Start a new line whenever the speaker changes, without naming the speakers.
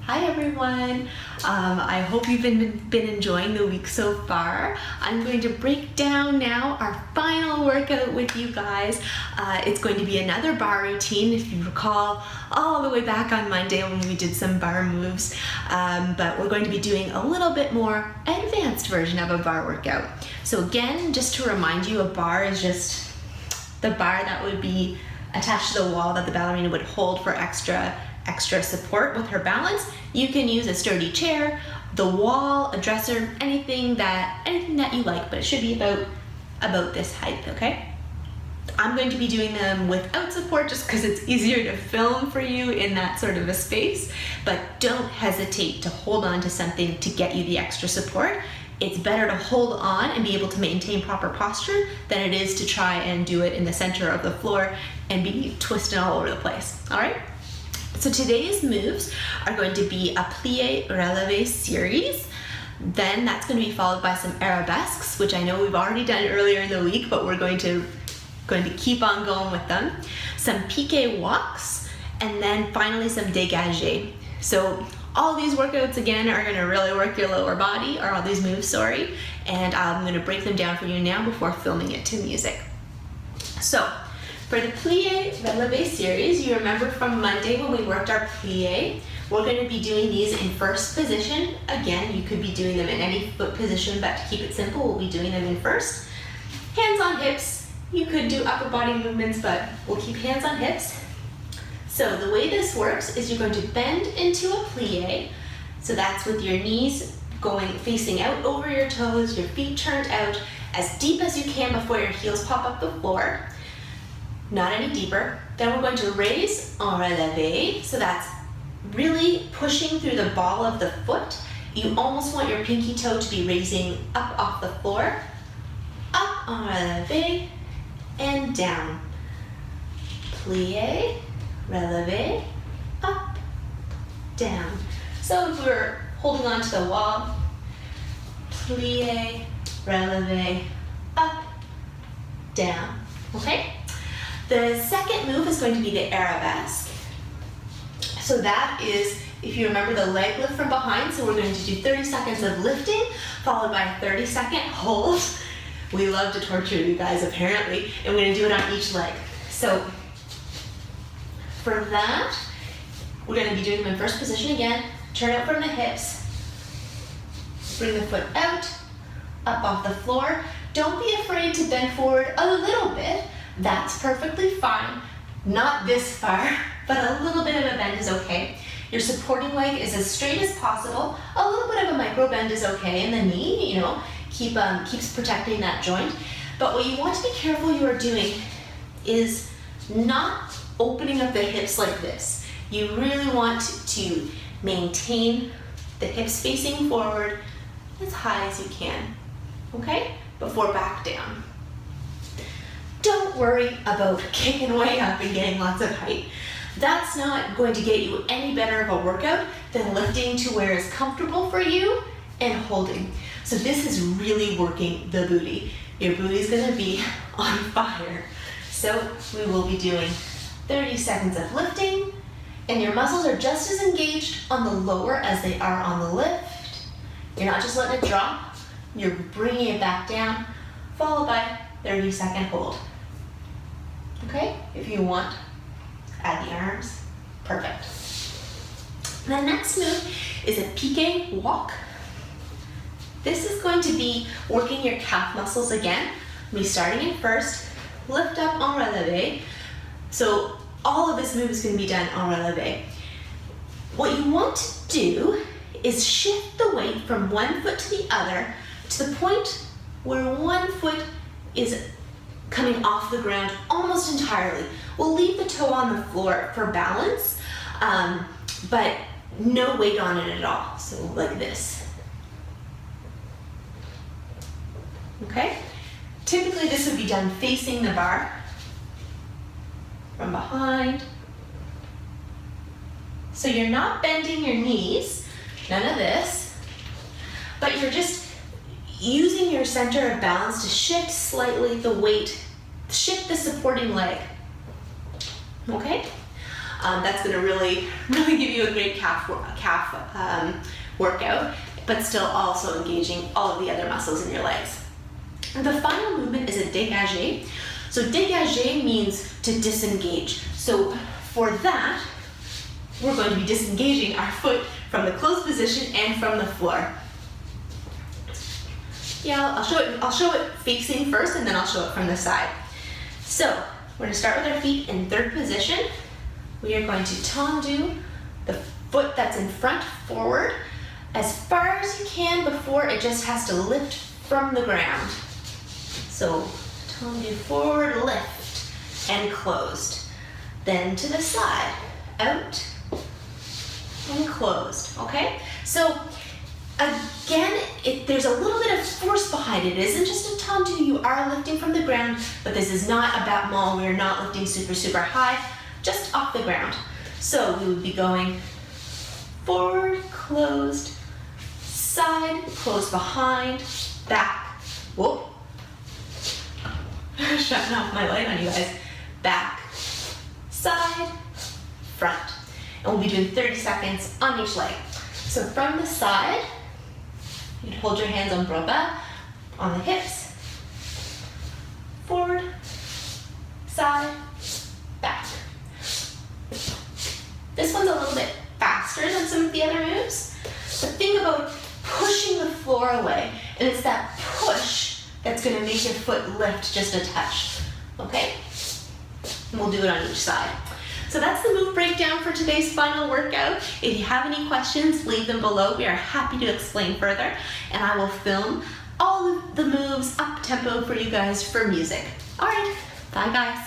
Hi everyone. I hope you've been enjoying the week so far. I'm going to break down now our final workout with you guys. It's going to be another bar routine, if you recall, all the way back on Monday when we did some bar moves. But we're going to be doing a little bit more advanced version of a bar workout. So again, just to remind you, a bar is just the bar that would be attached to the wall that the ballerina would hold for extra support with her balance. You can use a sturdy chair, the wall, a dresser, anything that you like, but it should be about this height, okay? I'm going to be doing them without support just because it's easier to film for you in that sort of a space, but don't hesitate to hold on to something to get you the extra support. It's better to hold on and be able to maintain proper posture than it is to try and do it in the center of the floor and be twisting all over the place, all right? So today's moves are going to be a plie releve series. Then that's going to be followed by some arabesques, which I know we've already done earlier in the week, but we're going to keep on going with them. Some piqué walks, and then finally some dégagé. So all these workouts again are going to really work your lower body, or all these moves, sorry, and I'm going to break them down for you now before filming it to music. So for the plie releve series, you remember from Monday when we worked our plie, we're going to be doing these in first position. Again, you could be doing them in any foot position, but to keep it simple, we'll be doing them in first. Hands on hips. You could do upper body movements, but we'll keep hands on hips. So the way this works is you're going to bend into a plie. So that's with your knees facing out over your toes, your feet turned out as deep as you can before your heels pop up the floor. Not any deeper. Then we're going to raise en releve. So that's really pushing through the ball of the foot. You almost want your pinky toe to be raising up off the floor. Up en releve and down. Plie, releve, up, down. So if we're holding on to the wall, plie, releve, up, down. Okay? The second move is going to be the arabesque. So that is, if you remember, the leg lift from behind. So we're going to do 30 seconds of lifting, followed by a 30-second hold. We love to torture you guys, apparently, and we're going to do it on each leg. So for that, we're going to be doing them in first position again. Turn out from the hips. Bring the foot out, up off the floor. Don't be afraid to bend forward a little bit. That's perfectly fine. Not this far, but a little bit of a bend is okay. Your supporting leg is as straight as possible. A little bit of a micro bend is okay in the knee, keeps protecting that joint. But what you want to be careful you are doing is not opening up the hips like this. You really want to maintain the hips facing forward as high as you can, okay? Before back down. Don't worry about kicking way up and getting lots of height. That's not going to get you any better of a workout than lifting to where it's comfortable for you and holding. So this is really working the booty. Your booty's gonna be on fire. So we will be doing 30 seconds of lifting, and your muscles are just as engaged on the lower as they are on the lift. You're not just letting it drop, you're bringing it back down, followed by 30-second hold. Okay, if you want, add the arms, perfect. The next move is a piqué walk. This is going to be working your calf muscles again. We'll be starting in first, lift up en releve. So all of this move is going to be done en releve. What you want to do is shift the weight from one foot to the other to the point where one foot is coming off the ground almost entirely. We'll leave the toe on the floor for balance, but no weight on it at all. So like this. Okay? Typically this would be done facing the bar, from behind. So you're not bending your knees, none of this, but you're just using your center of balance to shift slightly the weight, shift the supporting leg, okay? That's going to really give you a great calf workout, but still also engaging all of the other muscles in your legs. The final movement is a dégagé. So dégagé means to disengage. So for that, we're going to be disengaging our foot from the closed position and from the floor. Yeah, I'll show it facing first, and then I'll show it from the side. So we're going to start with our feet in third position. We are going to tendu the foot that's in front forward as far as you can before it just has to lift from the ground. So tendu forward, lift, and closed. Then to the side, out, and closed, okay? So again, there's a little bit of force behind it. It isn't just a tendu, you are lifting from the ground, but this is not a battement. We're not lifting super high, just off the ground. So we would be going forward, closed, side, closed behind, back, whoop. Shutting off my light on you guys. Back, side, front. And we'll be doing 30 seconds on each leg. So from the side, you'd hold your hands on broba, on the hips, forward, side, back. This one's a little bit faster than some of the other moves, but think about pushing the floor away, and it's that push that's going to make your foot lift just a touch, okay? And we'll do it on each side. So that's the move breakdown for today's final workout. If you have any questions, leave them below. We are happy to explain further, and I will film all of the moves up tempo for you guys for music. All right, bye guys.